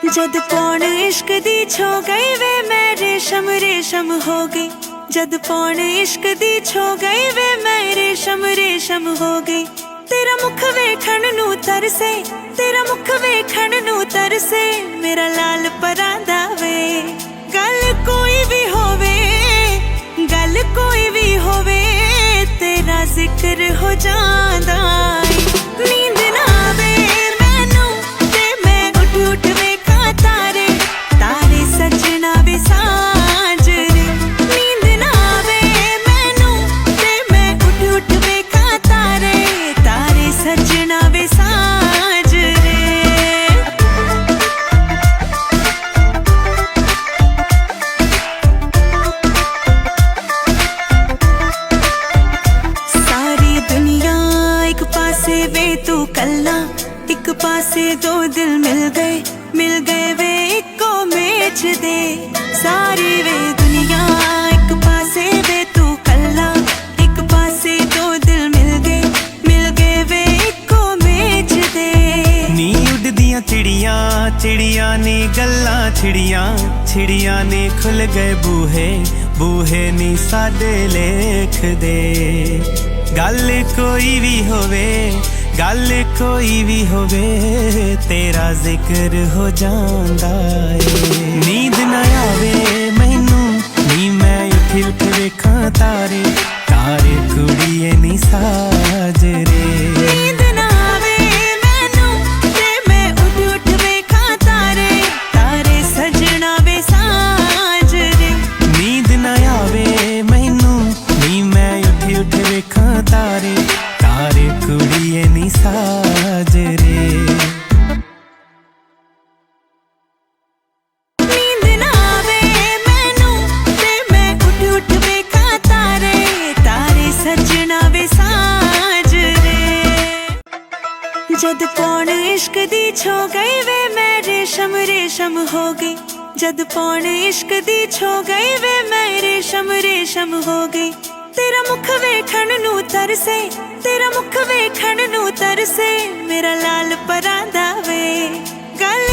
जद पौन इश्क दी छो गई वे मैं रेशम रेशम हो गई। जद पौन इश्क दी छो गई वे मैं रेशम रेशम हो गई। तेरा मुख वेखण नू तरसे, तेरा मुख वेखण नू तरसे, मेरा लाल परांदा वे। गल कोई भी होवे, गल कोई भी होवे, तेरा जिक्र हो जांदा है। नींद ना आवे मैनू ते मैं उठ उठ वेखां तारे, तारे सजना वे सांझ रे। नींद ना आवे मैनू ते मैं उठ उठ वेखां तारे, तारे सजना वे सांझ रे। सारी दुनिया एक पासे वे तू कल्ला, एक पासे दो दिल मिल गए वे इको मेच दे। सारी वे दुनिया एक पासे वे तू कल्ला, एक पासे दो दिल मिल गए वे इको मेच दे। नी उड़दियां चिड़ियां चिड़ियां ने गल्लां छिड़ियां छिड़ियां ने खुल गए बूहे बूहे नी साडे लेख दे। गल कोई भी होवे, गल कोई भी होवे, तेरा जिक्र हो जांदा है। नींद ना आवे मैनू नी मैं उठ उठ वेखां तारे, तारे कुड़िए नी साजरे। नींद ना आवे मैनू ते मैं उठ उठ वेखां तारे, तारे सजना वे सांझ रे। नींद ना आवे मैनू नी मैं उठ उठ वेखां तारे, तारे कुड़िए नी साजरे। नींद ना आवे मैनू ते मैं उठ उठ वेखां तारे, तारे सजना वे सांझ रे। जद पौन इश्क दी छो गई वे मैं रेशम रेशम हो गई। जद पौन इश्क दी छो गई वे मैं रेशम रेशम हो गई। तेरा मुख वेखण नू तरसे, तेरा मुख वेखण नू तरसे, मेरा लाल परांदा वे। गल